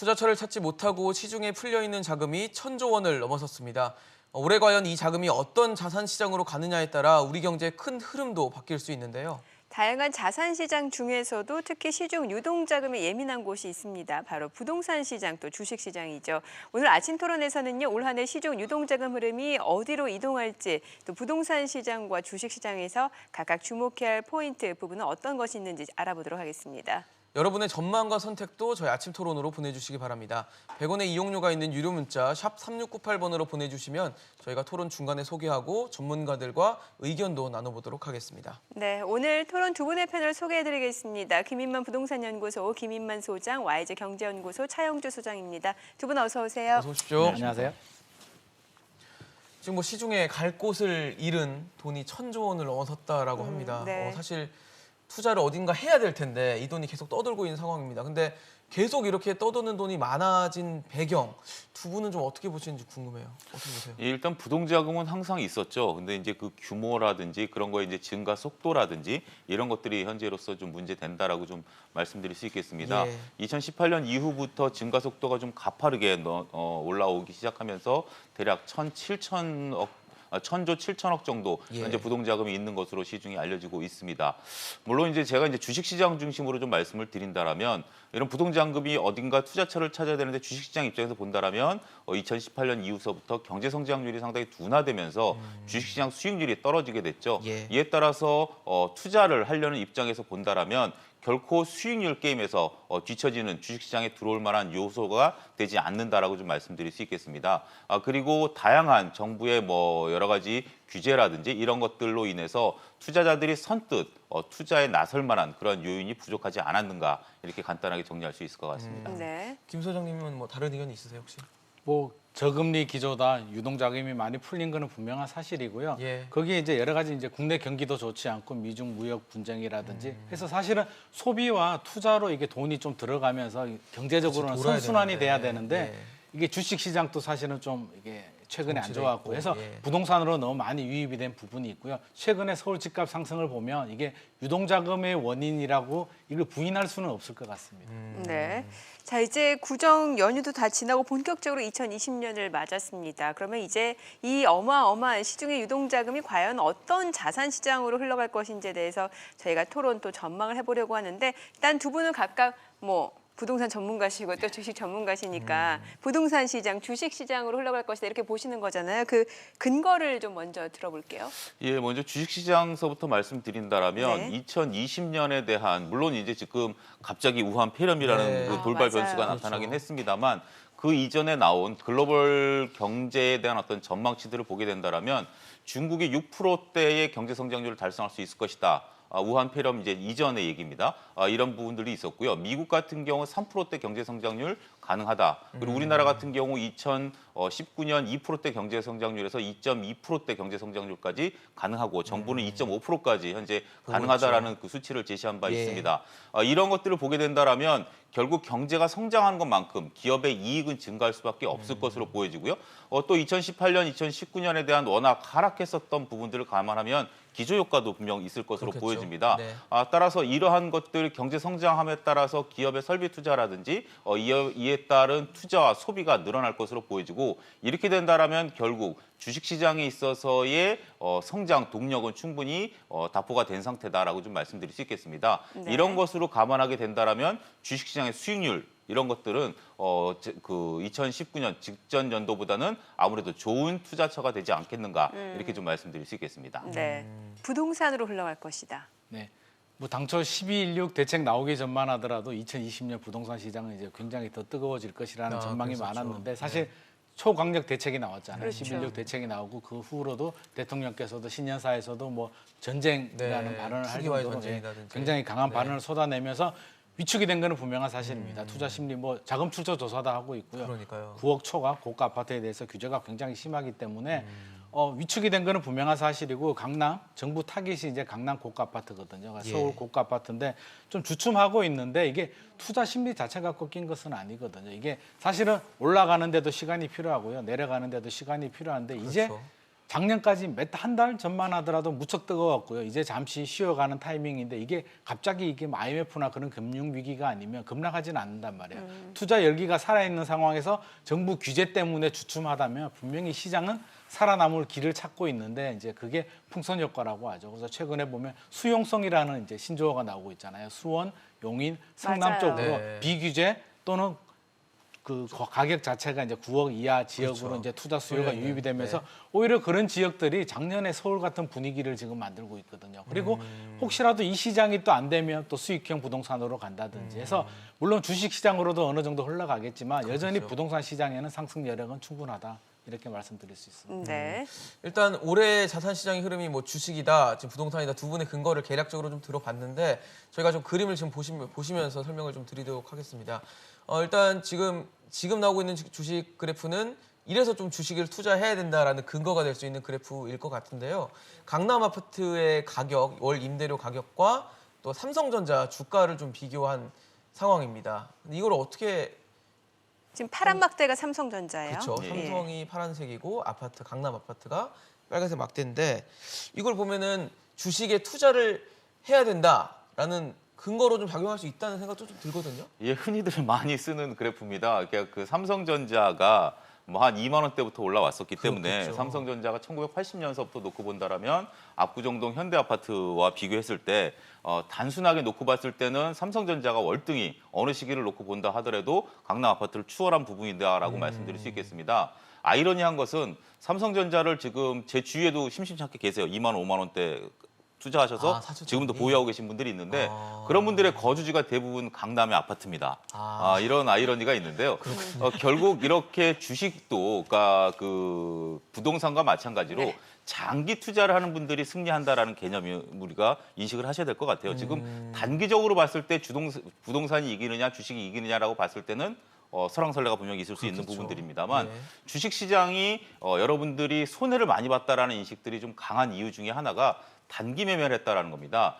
투자처를 찾지 못하고 시중에 풀려있는 자금이 1,000조 원을 넘어섰습니다. 올해 과연 이 자금이 어떤 자산 시장으로 가느냐에 따라 우리 경제의 큰 흐름도 바뀔 수 있는데요. 다양한 자산 시장 중에서도 특히 시중 유동 자금에 예민한 곳이 있습니다. 바로 부동산 시장 또 주식 시장이죠. 오늘 아침 토론에서는요, 올 한 해 시중 유동 자금 흐름이 어디로 이동할지, 또 부동산 시장과 주식 시장에서 각각 주목해야 할 포인트 부분은 어떤 것이 있는지 알아보도록 하겠습니다. 여러분의 전망과 선택도 저희 아침 토론으로 보내주시기 바랍니다. 100원의 이용료가 있는 유료 문자 샵 3698번으로 보내주시면 저희가 토론 중간에 소개하고 전문가들과 의견도 나눠보도록 하겠습니다. 네, 오늘 토론 두 분의 패널 소개해드리겠습니다. 김인만 부동산연구소 김인만 소장, YG 경제연구소 차영주 소장입니다. 두 분 어서 오세요. 어서 오십시오. 네, 안녕하세요. 지금 시중에 갈 곳을 잃은 돈이 1,000조 원을 넘어섰다라고 합니다. 네. 사실 투자를 어딘가 해야 될 텐데 이 돈이 계속 떠돌고 있는 상황입니다. 근데 계속 이렇게 떠도는 돈이 많아진 배경 두 분은 좀 어떻게 보시는지 궁금해요. 어떻게 보세요? 일단 부동자금은 항상 있었죠. 근데 이제 그 규모라든지 그런 거에 이제 증가 속도라든지 이런 것들이 현재로서 좀 문제된다라고 좀 말씀드릴 수 있겠습니다. 예. 2018년 이후부터 증가 속도가 좀 가파르게 올라오기 시작하면서 대략 1,000조 7천억 정도 예. 현재 부동자금이 있는 것으로 시중에 알려지고 있습니다. 물론 이제 제가 이제 주식시장 중심으로 좀 말씀을 드린다라면 이런 부동자금이 어딘가 투자처를 찾아야 되는데 주식시장 입장에서 본다라면 2018년 이후서부터 경제 성장률이 상당히 둔화되면서 주식시장 수익률이 떨어지게 됐죠. 예. 이에 따라서 투자를 하려는 입장에서 본다라면 결코 수익률 게임에서 뒤처지는 주식시장에 들어올 만한 요소가 되지 않는다라고 좀 말씀드릴 수 있겠습니다. 그리고 다양한 정부의 뭐 여러 가지 규제라든지 이런 것들로 인해서 투자자들이 선뜻 투자에 나설 만한 그런 요인이 부족하지 않았는가 이렇게 간단하게 정리할 수 있을 것 같습니다. 네. 김 소장님은 뭐 다른 의견 있으세요 혹시? 뭐 저금리 기조다 유동 자금이 많이 풀린 거는 분명한 사실이고요. 예. 거기에 이제 여러 가지 이제 국내 경기도 좋지 않고 미중 무역 분쟁이라든지 해서 사실은 소비와 투자로 이게 돈이 좀 들어가면서 경제적으로는 그렇지, 돌아야 선순환이 되는데. 돼야 되는데 예. 이게 주식 시장도 사실은 좀 이게 최근에 안 정체돼 좋았고 있고, 해서 예. 부동산으로 너무 많이 유입이 된 부분이 있고요. 최근에 서울 집값 상승을 보면 이게 유동 자금의 원인이라고 이걸 부인할 수는 없을 것 같습니다. 네. 자, 이제 구정 연휴도 다 지나고 본격적으로 2020년을 맞았습니다. 그러면 이제 이 어마어마한 시중의 유동 자금이 과연 어떤 자산 시장으로 흘러갈 것인지에 대해서 저희가 토론 또 전망을 해보려고 하는데 일단 두 분은 각각 뭐 부동산 전문가시고 또 주식 전문가시니까 부동산 시장, 주식 시장으로 흘러갈 것이다 이렇게 보시는 거잖아요. 그 근거를 좀 먼저 들어볼게요. 예, 먼저 주식시장서부터 말씀드린다라면 네. 2020년에 대한 물론 이제 지금 갑자기 우한 폐렴이라는 네. 그 돌발 맞아요. 변수가 그렇죠. 나타나긴 했습니다만 그 이전에 나온 글로벌 경제에 대한 어떤 전망치들을 보게 된다라면 중국이 6%대의 경제 성장률을 달성할 수 있을 것이다. 우한 폐렴 이제 이전의 얘기입니다. 이런 부분들이 있었고요. 미국 같은 경우 3%대 경제 성장률 가능하다. 그리고 우리나라 같은 경우 2019년 2%대 경제 성장률에서 2.2%대 경제 성장률까지 가능하고 정부는 2.5%까지 현재 가능하다라는 그 수치를 제시한 바 예. 있습니다. 이런 것들을 보게 된다라면 결국 경제가 성장하는 것만큼 기업의 이익은 증가할 수밖에 없을 것으로 보여지고요. 또 2018년, 2019년에 대한 워낙 하락했었던 부분들을 감안하면 기저효과도 분명 있을 것으로 그렇겠죠. 보여집니다. 네. 따라서 이러한 것들 경제 성장함에 따라서 기업의 설비 투자라든지 이에 따른 투자와 소비가 늘어날 것으로 보여지고 이렇게 된다라면 결국 주식시장에 있어서의 성장 동력은 충분히 답보가 된 상태다라고 좀 말씀드릴 수 있겠습니다. 네. 이런 것으로 감안하게 된다라면 주식시장의 수익률 이런 것들은 그 2019년 직전 연도보다는 아무래도 좋은 투자처가 되지 않겠는가 이렇게 좀 말씀드릴 수 있겠습니다. 네. 부동산으로 흘러갈 것이다. 네. 뭐 당초 12.16 대책 나오기 전만 하더라도 2020년 부동산 시장은 이제 굉장히 더 뜨거워질 것이라는 전망이 그랬었죠. 많았는데 사실 초강력 대책이 나왔잖아요. 그렇죠. 11.16 대책이 나오고 그 후로도 대통령께서도 신년사에서도 뭐 전쟁이라는 네, 발언을 할 투기와의 정도로 전쟁이라든지. 굉장히 강한 네. 발언을 쏟아내면서 위축이 된 거는 분명한 사실입니다. 투자 심리 뭐 자금 출처 조사도 하고 있고요. 그러니까요. 9억 초과 고가 아파트에 대해서 규제가 굉장히 심하기 때문에 위축이 된 거는 분명한 사실이고 강남 정부 타깃이 이제 강남 고가 아파트거든요. 그러니까 예. 서울 고가 아파트인데 좀 주춤하고 있는데 이게 투자 심리 자체가 꺾인 것은 아니거든요. 이게 사실은 올라가는데도 시간이 필요하고요. 내려가는데도 시간이 필요한데 이제 그렇죠. 작년까지 한 달 전만 하더라도 무척 뜨거웠고요. 이제 잠시 쉬어가는 타이밍인데 이게 갑자기 이게 IMF나 그런 금융 위기가 아니면 급락하지는 않는단 말이에요. 투자 열기가 살아있는 상황에서 정부 규제 때문에 주춤하다면 분명히 시장은 살아남을 길을 찾고 있는데 이제 그게 풍선 효과라고 하죠. 그래서 최근에 보면 수용성이라는 이제 신조어가 나오고 있잖아요. 수원, 용인, 성남 맞아요. 쪽으로 네. 비규제 또는 그 가격 자체가 이제 9억 이하 지역으로 그렇죠. 이제 투자 수요가 원래는, 유입이 되면서 네. 오히려 그런 지역들이 작년에 서울 같은 분위기를 지금 만들고 있거든요. 그리고 혹시라도 이 시장이 또 안 되면 또 수익형 부동산으로 간다든지 해서 물론 주식 시장으로도 어느 정도 흘러가겠지만 여전히 그렇죠. 부동산 시장에는 상승 여력은 충분하다. 이렇게 말씀드릴 수 있습니다. 네. 일단 올해 자산 시장의 흐름이 뭐 주식이다, 지금 부동산이다 두 분의 근거를 개략적으로 좀 들어봤는데 저희가 좀 그림을 지금 보시면서 설명을 좀 드리도록 하겠습니다. 일단 지금 나오고 있는 주식 그래프는 이래서 좀 주식을 투자해야 된다라는 근거가 될 수 있는 그래프일 것 같은데요. 강남 아파트의 가격, 월 임대료 가격과 또 삼성전자 주가를 좀 비교한 상황입니다. 근데 이걸 어떻게 지금 파란 막대가 삼성전자예요. 그렇죠. 예. 삼성이 파란색이고 아파트 강남 아파트가 빨간색 막대인데 이걸 보면은 주식에 투자를 해야 된다라는 근거로 좀 작용할 수 있다는 생각도 좀 들거든요. 예, 흔히들 많이 쓰는 그래프입니다. 그러니까 그 삼성전자가 뭐 한 2만 원대부터 올라왔었기 때문에 그렇겠죠. 삼성전자가 1980년서부터 놓고 본다라면 압구정동 현대아파트와 비교했을 때 단순하게 놓고 봤을 때는 삼성전자가 월등히 어느 시기를 놓고 본다 하더라도 강남 아파트를 추월한 부분이다라고 말씀드릴 수 있겠습니다. 아이러니한 것은 삼성전자를 지금 제 주위에도 심심치 않게 계세요. 2만 원, 5만 원대 투자하셔서 사셨더니. 지금도 보유하고 계신 분들이 있는데 아. 그런 분들의 거주지가 대부분 강남의 아파트입니다. 이런 아이러니가 있는데요. 결국 이렇게 주식도 그러니까 그 부동산과 마찬가지로 네. 장기 투자를 하는 분들이 승리한다라는 개념이 우리가 인식을 하셔야 될 것 같아요. 지금 단기적으로 봤을 때 부동산이 이기느냐 주식이 이기느냐라고 봤을 때는 설왕설래가 분명히 있을 수 있는 그렇겠죠. 부분들입니다만 네. 주식 시장이 여러분들이 손해를 많이 봤다라는 인식들이 좀 강한 이유 중에 하나가 단기 매매를 했다라는 겁니다.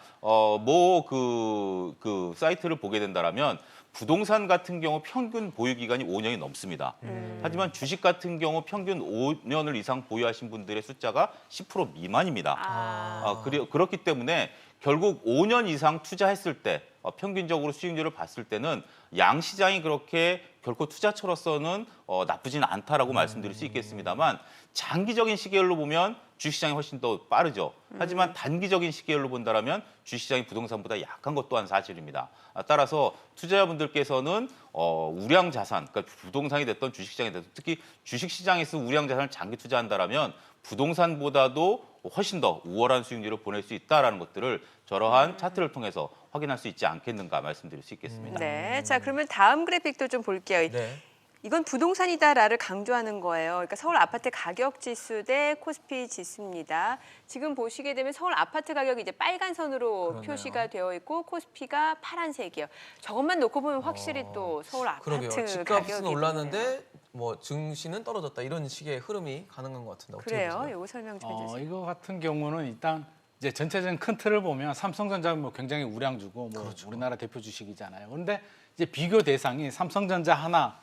그 사이트를 보게 된다라면 부동산 같은 경우 평균 보유 기간이 5년이 넘습니다. 하지만 주식 같은 경우 평균 5년을 이상 보유하신 분들의 숫자가 10% 미만입니다. 그렇기 때문에 결국 5년 이상 투자했을 때 평균적으로 수익률을 봤을 때는 양 시장이 그렇게 결코 투자처로서는 나쁘지는 않다라고 말씀드릴 수 있겠습니다만 장기적인 시계열로 보면 주식시장이 훨씬 더 빠르죠. 하지만 단기적인 시계열로 본다면 주식시장이 부동산보다 약한 것 또한 사실입니다. 따라서 투자자분들께서는 우량 자산, 그러니까 부동산이 됐던 주식시장이 됐던 특히 주식시장에서 우량 자산을 장기 투자한다면 부동산보다도 훨씬 더 우월한 수익률을 보낼 수 있다는 것들을 저러한 차트를 통해서 확인할 수 있지 않겠는가 말씀드릴 수 있겠습니다. 네. 자, 그러면 다음 그래픽도 좀 볼게요. 네. 이건 부동산이다라를 강조하는 거예요. 그러니까 서울 아파트 가격 지수 대 코스피 지수입니다. 지금 보시게 되면 서울 아파트 가격이 이제 빨간 선으로 그러네요. 표시가 되어 있고 코스피가 파란색이에요. 저것만 놓고 보면 확실히 또 서울 아파트 그러게요. 가격이 집값은 보이네요. 올랐는데 뭐 증시는 떨어졌다 이런 식의 흐름이 가능한 것 같은데 어떻게 그래요. 보세요? 이거 설명 좀 해주세요. 이거 같은 경우는 일단 이제 전체적인 큰 틀을 보면 삼성전자는 뭐 굉장히 우량주고 뭐 우리나라 대표 주식이잖아요. 그런데 이제 비교 대상이 삼성전자 하나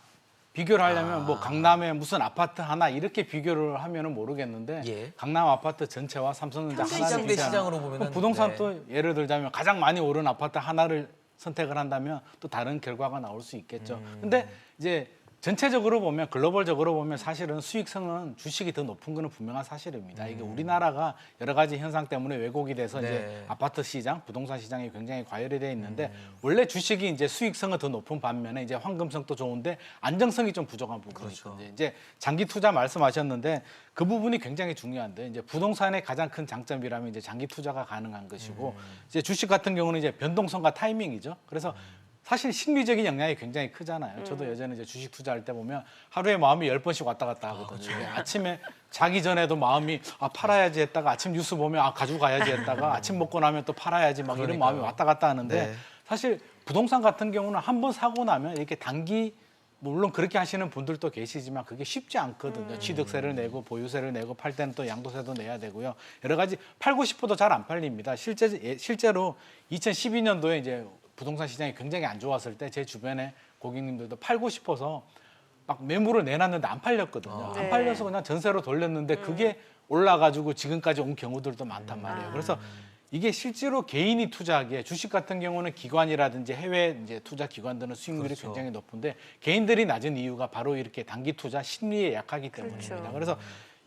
비교를 하려면 뭐 강남에 무슨 아파트 하나 이렇게 비교를 하면은 모르겠는데 예. 강남 아파트 전체와 삼성전자 평균 하나를 시장 대 비교하면 시장으로 보면은 뭐 부동산 네. 또 예를 들자면 가장 많이 오른 아파트 하나를 선택을 한다면 또 다른 결과가 나올 수 있겠죠. 근데 이제 전체적으로 보면 글로벌적으로 보면 사실은 수익성은 주식이 더 높은 거는 분명한 사실입니다. 이게 우리나라가 여러 가지 현상 때문에 왜곡이 돼서 네. 이제 아파트 시장, 부동산 시장이 굉장히 과열이 돼 있는데 원래 주식이 이제 수익성은 더 높은 반면에 이제 황금성도 좋은데 안정성이 좀 부족한 부분이 그렇죠. 있거든요. 이제 장기 투자 말씀하셨는데 그 부분이 굉장히 중요한데 이제 부동산의 가장 큰 장점이라면 이제 장기 투자가 가능한 것이고 이제 주식 같은 경우는 이제 변동성과 타이밍이죠. 그래서 사실 심리적인 영향이 굉장히 크잖아요. 저도 예전에 이제 주식 투자할 때 보면 하루에 마음이 10번씩 왔다 갔다 하거든요. 아침에 자기 전에도 마음이 팔아야지 했다가 아침 뉴스 보면 가지고 가야지 했다가 아침 먹고 나면 또 팔아야지 막 이런 마음이 왔다 갔다 하는데 네. 사실 부동산 같은 경우는 한번 사고 나면 이렇게 단기 물론 그렇게 하시는 분들도 계시지만 그게 쉽지 않거든요. 취득세를 내고 보유세를 내고 팔 때는 또 양도세도 내야 되고요. 여러 가지 팔고 싶어도 잘 안 팔립니다. 실제로 2012년도에 이제 부동산 시장이 굉장히 안 좋았을 때 제 주변에 고객님들도 팔고 싶어서 막 매물을 내놨는데 안 팔렸거든요. 네. 안 팔려서 그냥 전세로 돌렸는데 그게 올라가지고 지금까지 온 경우들도 많단 말이에요. 그래서 이게 실제로 개인이 투자하기에 주식 같은 경우는 기관이라든지 해외 이제 투자 기관들은 수익률이 그렇죠. 굉장히 높은데 개인들이 낮은 이유가 바로 이렇게 단기 투자 심리에 약하기 때문입니다. 그렇죠. 그래서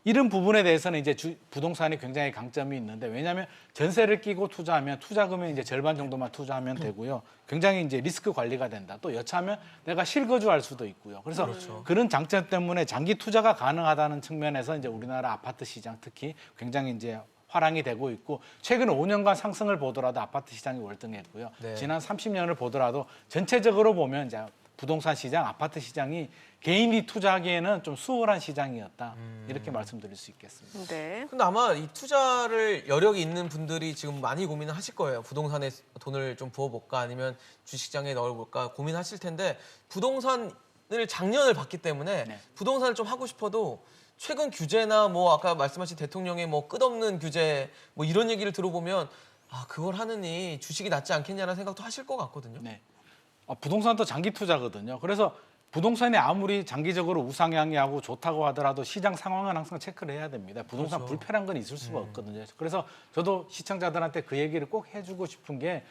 이런 부분에 대해서는 이제 부동산이 굉장히 강점이 있는데 왜냐하면 전세를 끼고 투자하면 투자금의 이제 절반 정도만 투자하면 되고요. 굉장히 이제 리스크 관리가 된다. 또 여차하면 내가 실거주할 수도 있고요. 그래서 그렇죠. 그런 장점 때문에 장기 투자가 가능하다는 측면에서 이제 우리나라 아파트 시장 특히 굉장히 이제 화랑이 되고 있고 최근 5년간 상승을 보더라도 아파트 시장이 월등했고요. 네. 지난 30년을 보더라도 전체적으로 보면 이제 부동산 시장, 아파트 시장이 개인이 투자하기에는 좀 수월한 시장이었다. 이렇게 말씀드릴 수 있겠습니다. 네. 근데 아마 이 투자를 여력이 있는 분들이 지금 많이 고민을 하실 거예요. 부동산에 돈을 좀 부어볼까 아니면 주식시장에 넣어볼까 고민하실 텐데 부동산을 작년을 봤기 때문에 네. 부동산을 좀 하고 싶어도 최근 규제나 뭐 아까 말씀하신 대통령의 뭐 끝없는 규제 뭐 이런 얘기를 들어보면 아 그걸 하느니 주식이 낫지 않겠냐는 생각도 하실 것 같거든요. 네. 부동산도 장기 투자거든요. 그래서 부동산이 아무리 장기적으로 우상향이하고 좋다고 하더라도 시장 상황은 항상 체크를 해야 됩니다. 부동산 그렇죠. 불편한 건 있을 수가 없거든요. 그래서 저도 시청자들한테 그 얘기를 꼭 해주고 싶은 게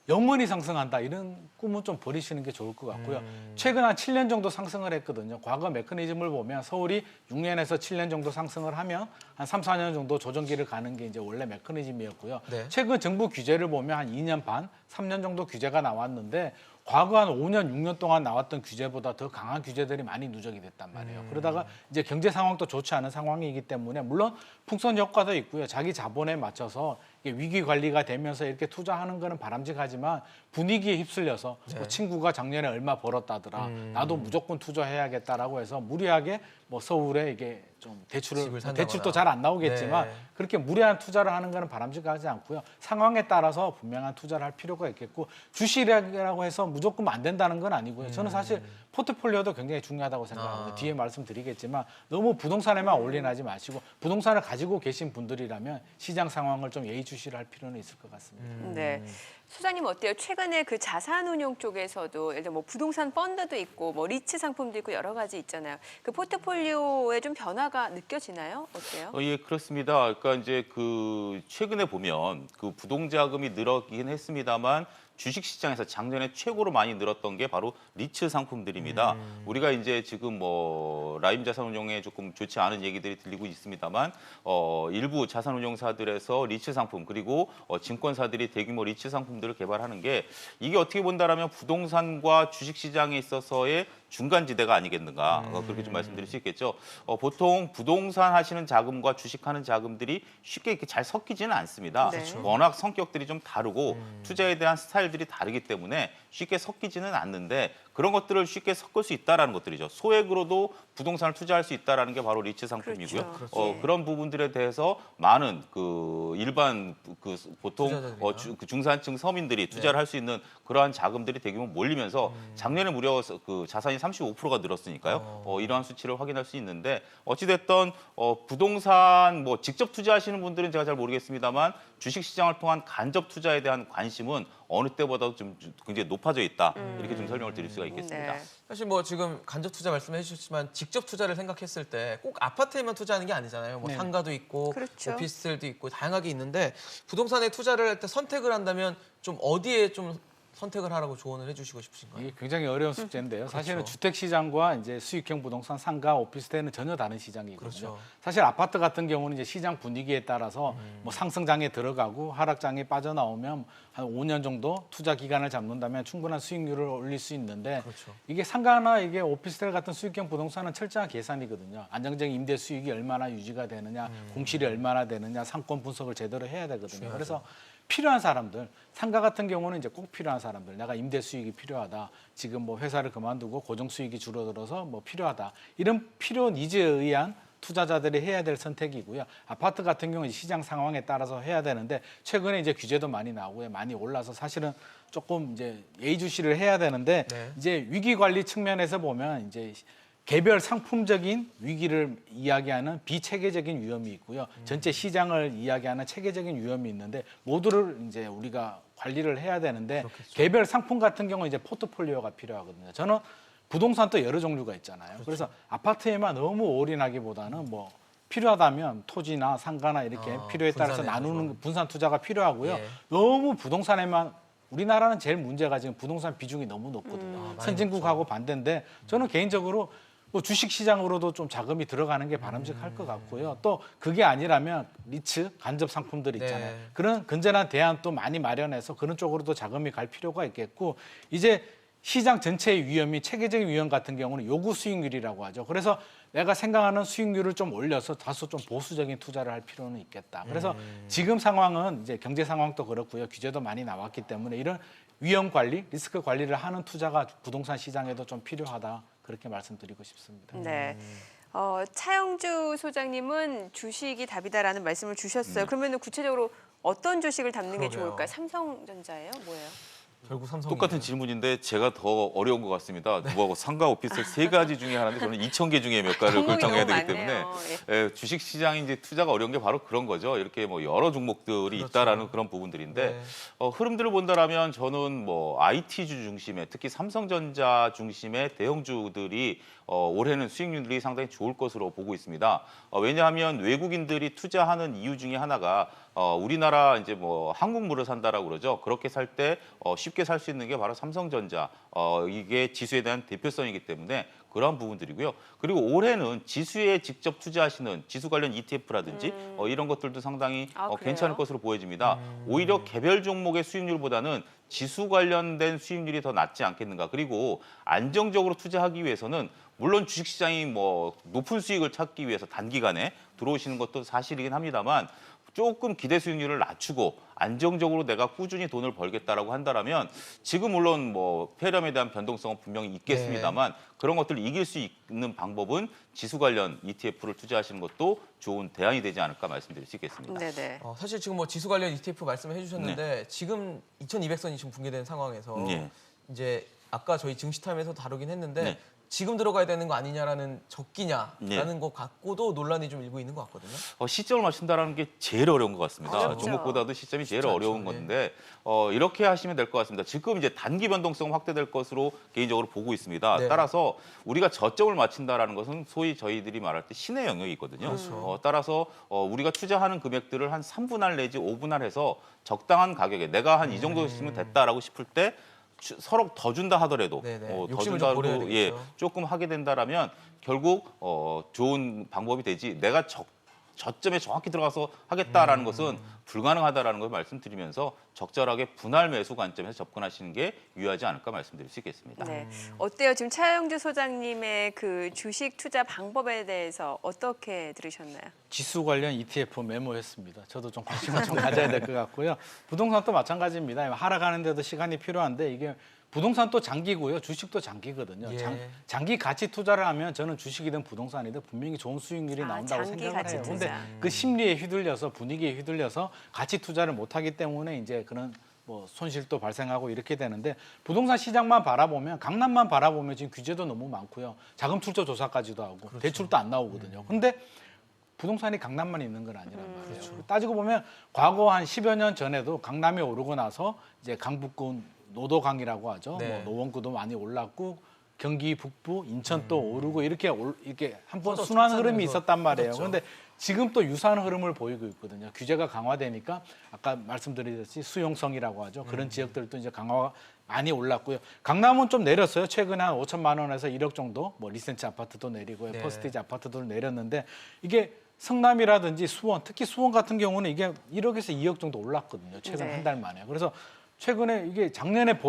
영원히 상승한다 이런 꿈은 좀 버리시는 게 좋을 것 같고요. 최근 한 7년 정도 상승을 했거든요. 과거 메커니즘을 보면 서울이 6년에서 7년 정도 상승을 하면 한 3, 4년 정도 조정기를 가는 게 이제 원래 메커니즘이었고요. 네. 최근 정부 규제를 보면 한 2년 반, 3년 정도 규제가 나왔는데 과거 한 5년, 6년 동안 나왔던 규제보다 더 강한 규제들이 많이 누적이 됐단 말이에요. 그러다가 이제 경제 상황도 좋지 않은 상황이기 때문에 물론 풍선 효과도 있고요. 자기 자본에 맞춰서 이게 위기 관리가 되면서 이렇게 투자하는 거는 바람직하지만 분위기에 휩쓸려서 뭐 친구가 작년에 얼마 벌었다더라. 나도 무조건 투자해야겠다라고 해서 무리하게 뭐 서울에 이게 좀 집을 산다거나. 대출도 잘 안 나오겠지만 네. 그렇게 무리한 투자를 하는 거는 바람직하지 않고요. 상황에 따라서 분명한 투자를 할 필요가 있겠고 주식이라고 해서 무조건 안 된다는 건 아니고요. 저는 사실 포트폴리오도 굉장히 중요하다고 생각합니다. 뒤에 말씀드리겠지만 너무 부동산에만 올인하지 마시고 부동산을 가지고 계신 분들이라면 시장 상황을 좀 예의주시를 할 필요는 있을 것 같습니다. 네. 소장님 어때요? 최근에 그 자산운용 쪽에서도 예를 들어 뭐 부동산 펀드도 있고 뭐 리츠 상품도 있고 여러 가지 있잖아요. 그 포트폴리오에 좀 변화가 느껴지나요? 어때요? 예, 그렇습니다. 그러니까 이제 그 최근에 보면 그 부동자금이 늘었긴 했습니다만 주식 시장에서 작년에 최고로 많이 늘었던 게 바로 리츠 상품들입니다. 우리가 이제 지금 뭐 라임 자산운용에 조금 좋지 않은 얘기들이 들리고 있습니다만 일부 자산운용사들에서 리츠 상품 그리고 증권사들이 대규모 리츠 상품들을 개발하는 게 이게 어떻게 본다라면 부동산과 주식 시장에 있어서의 중간지대가 아니겠는가 그렇게 좀 말씀드릴 수 있겠죠. 보통 부동산 하시는 자금과 주식하는 자금들이 쉽게 이렇게 잘 섞이지는 않습니다. 네. 그렇죠. 워낙 성격들이 좀 다르고 투자에 대한 스타일들이 다르기 때문에 쉽게 섞이지는 않는데 그런 것들을 쉽게 섞을 수 있다라는 것들이죠. 소액으로도 부동산을 투자할 수 있다라는 게 바로 리츠 상품이고요. 그렇죠. 그런 부분들에 대해서 많은 그 일반 그 보통 투자자들이나. 그 중산층 서민들이 투자를 할 수 있는 그러한 자금들이 대규모 몰리면서 작년에 무려 그 자산이 35%가 늘었으니까요. 이러한 수치를 확인할 수 있는데 어찌됐든 부동산 뭐 직접 투자하시는 분들은 제가 잘 모르겠습니다만 주식 시장을 통한 간접 투자에 대한 관심은 어느 때보다도 좀 굉장히 높아져 있다. 이렇게 좀 설명을 드릴 수가 있겠습니다. 네. 사실 뭐 지금 간접 투자 말씀해 주셨지만 직접 투자를 생각했을 때 꼭 아파트에만 투자하는 게 아니잖아요. 뭐 네. 상가도 있고 그렇죠. 오피스텔도 있고 다양하게 있는데 부동산에 투자를 할 때 선택을 한다면 좀 어디에 좀 선택을 하라고 조언을 해주시고 싶으신가요? 이게 굉장히 어려운 숙제인데요. 사실은 주택 시장과 이제 수익형 부동산, 상가, 오피스텔은 전혀 다른 시장이거든요. 그렇죠. 사실 아파트 같은 경우는 이제 시장 분위기에 따라서 뭐 상승장에 들어가고 하락장에 빠져나오면 한 5년 정도 투자 기간을 잡는다면 충분한 수익률을 올릴 수 있는데 그렇죠. 이게 상가나 이게 오피스텔 같은 수익형 부동산은 철저한 계산이거든요. 안정적인 임대 수익이 얼마나 유지가 되느냐, 공실이 얼마나 되느냐, 상권 분석을 제대로 해야 되거든요. 그래서 필요한 사람들, 상가 같은 경우는 이제 꼭 필요한 사람들, 내가 임대 수익이 필요하다, 지금 뭐 회사를 그만두고 고정 수익이 줄어들어서 뭐 필요하다, 이런 필요 니즈에 의한 투자자들이 해야 될 선택이고요. 아파트 같은 경우는 시장 상황에 따라서 해야 되는데 최근에 이제 규제도 많이 나오고요, 많이 올라서 사실은 조금 이제 예의주시를 해야 되는데 네. 이제 위기 관리 측면에서 보면 이제 개별 상품적인 위기를 이야기하는 비체계적인 위험이 있고요. 전체 시장을 이야기하는 체계적인 위험이 있는데 모두를 이제 우리가 관리를 해야 되는데 개별 상품 같은 경우 이제 포트폴리오가 필요하거든요. 저는 부동산도 여러 종류가 있잖아요. 그래서 아파트에만 너무 올인하기보다는 뭐 필요하다면 토지나 상가나 이렇게 필요에 따라서 분산해서 나누는 분산 투자가 필요하고요. 예. 너무 부동산에만 우리나라는 제일 문제가 지금 부동산 비중이 너무 높거든요. 많이 선진국하고 반대인데 저는 개인적으로 뭐 주식 시장으로도 좀 자금이 들어가는 게 바람직할 것 같고요. 또 그게 아니라면 리츠 간접 상품들 있잖아요. 네. 그런 건전한 대안도 많이 마련해서 그런 쪽으로도 자금이 갈 필요가 있겠고 이제 시장 전체의 위험이 체계적인 위험 같은 경우는 요구 수익률이라고 하죠. 그래서 내가 생각하는 수익률을 좀 올려서 다소 좀 보수적인 투자를 할 필요는 있겠다. 그래서 지금 상황은 이제 경제 상황도 그렇고요. 규제도 많이 나왔기 때문에 이런 위험 관리, 리스크 관리를 하는 투자가 부동산 시장에도 좀 필요하다. 그렇게 말씀드리고 싶습니다. 네. 차영주 소장님은 주식이 답이다라는 말씀을 주셨어요. 그러면 구체적으로 어떤 주식을 담는 게 그러게요. 좋을까요? 삼성전자예요? 뭐예요? 결국 삼성 똑같은 질문인데 제가 더 어려운 것 같습니다. 뭐하고 상가, 오피스텔 세 가지 중에 하나인데 저는 2,000개 중에 몇 가지를 종목이 결정해야 너무 되기 때문에 많네요. 예, 주식 시장이 이제 투자가 어려운 게 바로 그런 거죠. 이렇게 뭐 여러 종목들이 그렇죠. 있다라는 그런 부분들인데 네. 흐름들을 본다라면 저는 뭐 IT주 중심의 특히 삼성전자 중심의 대형주들이 올해는 수익률이 상당히 좋을 것으로 보고 있습니다. 왜냐하면 외국인들이 투자하는 이유 중에 하나가 우리나라 이제 뭐 한국물을 산다라고 그러죠. 그렇게 살 때 쉽게 살 수 있는 게 바로 삼성전자. 이게 지수에 대한 대표성이기 때문에 그러한 부분들이고요. 그리고 올해는 지수에 직접 투자하시는 지수 관련 ETF라든지 이런 것들도 상당히 그래요? 괜찮을 것으로 보여집니다. 오히려 개별 종목의 수익률보다는 지수 관련된 수익률이 더 낫지 않겠는가. 그리고 안정적으로 투자하기 위해서는 물론 주식시장이 뭐 높은 수익을 찾기 위해서 단기간에 들어오시는 것도 사실이긴 합니다만 조금 기대 수익률을 낮추고 안정적으로 내가 꾸준히 돈을 벌겠다라고 한다라면 지금 물론 뭐 폐렴에 대한 변동성은 분명히 있겠습니다만 그런 것들을 이길 수 있는 방법은 지수 관련 ETF를 투자하시는 것도 좋은 대안이 되지 않을까 말씀드릴 수 있겠습니다. 네네. 사실 지금 뭐 지수 관련 ETF 말씀을 해주셨는데 지금 2,200선이 지금 붕괴된 상황에서 네. 이제 아까 저희 증시타임에서 다루긴 했는데 네. 지금 들어가야 되는 거 아니냐라는 적기냐라는 네. 것 갖고도 논란이 좀 일고 있는 것 같거든요. 시점을 맞춘다라는 게 제일 어려운 것 같습니다. 어렵죠. 종목보다도 시점이 제일 쉽지 않죠. 어려운 네. 건데 이렇게 하시면 될 것 같습니다. 지금 이제 단기 변동성 확대될 것으로 개인적으로 보고 있습니다. 네. 따라서 우리가 저점을 맞춘다라는 것은 소위 저희들이 말할 때 신의 영역이거든요. 그렇죠. 따라서 우리가 투자하는 금액들을 한 3분할 내지 5분할 해서 적당한 가격에 내가 한 이 정도 있으면 됐다라고 싶을 때 서로 더 준다 하더라도 네네. 더 욕심을 좀 버려야 준다고 되겠죠. 조금 하게 된다라면 결국 좋은 방법이 되지 내가 저점에 정확히 들어가서 하겠다라는 것은 불가능하다라는 걸 말씀드리면서 적절하게 분할 매수 관점에서 접근하시는 게 유효하지 않을까 말씀드릴 수 있겠습니다. 네. 어때요? 지금 차영주 소장님의 그 주식 투자 방법에 대해서 어떻게 들으셨나요? 지수 관련 ETF 메모했습니다. 저도 좀 관심을 좀 가져야 될 것 같고요. 부동산도 마찬가지입니다. 하락하는데도 시간이 필요한데 이게 부동산도 장기고요. 주식도 장기거든요. 예. 장기 가치 투자를 하면 저는 주식이든 부동산이든 분명히 좋은 수익률이 나온다고 장기 생각을 가치 해요. 투자. 근데 그 심리에 휘둘려서 분위기에 휘둘려서 가치 투자를 못하기 때문에 이제 그런 뭐 손실도 발생하고 이렇게 되는데 부동산 시장만 바라보면 강남만 바라보면 지금 규제도 너무 많고요. 자금 출처 조사까지도 하고 대출도 안 나오거든요. 근데 부동산이 강남만 있는 건 아니란 말이에요. 따지고 보면 과거 한 10여 년 전에도 강남이 오르고 나서 이제 강북군 노도강이라고 하죠. 네. 뭐 노원구도 많이 올랐고 경기 북부, 인천도 오르고 이렇게 한번 또 순환 흐름이 쫓아내면서 있었단 말이에요. 그렇죠. 그런데 지금 또 유사한 흐름을 보이고 있거든요. 규제가 강화되니까 아까 말씀드렸듯이 수용성이라고 하죠. 그런 지역들도 이제 강화가 많이 올랐고요. 강남은 좀 내렸어요. 최근에 한 5천만 원에서 1억 정도 뭐 리센치 아파트도 내리고요. 네. 퍼스티지 아파트도 내렸는데 이게 성남이라든지 수원, 특히 수원 같은 경우는 이게 1억에서 2억 정도 올랐거든요. 최근 네. 한 달 만에. 그래서 최근에 이게 작년에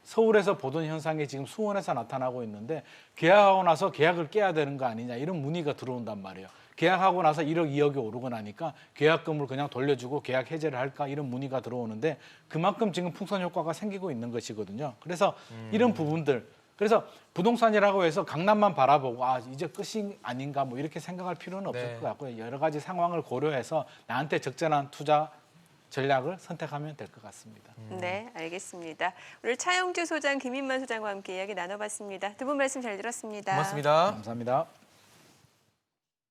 서울에서 보던 현상이 지금 수원에서 나타나고 있는데 계약하고 나서 계약을 깨야 되는 거 아니냐 이런 문의가 들어온단 말이에요. 계약하고 나서 1억, 2억이 오르고 나니까 계약금을 그냥 돌려주고 계약 해제를 할까 이런 문의가 들어오는데 그만큼 지금 풍선 효과가 생기고 있는 것이거든요. 그래서 이런 부분들 그래서 부동산이라고 해서 강남만 바라보고 이제 끝이 아닌가 뭐 이렇게 생각할 필요는 없을 네. 것 같고요. 여러 가지 상황을 고려해서 나한테 적절한 투자 전략을 선택하면 될 것 같습니다. 네, 알겠습니다. 오늘 차영주 소장, 김인만 소장과 함께 이야기 나눠봤습니다. 두 분 말씀 잘 들었습니다. 고맙습니다. 감사합니다.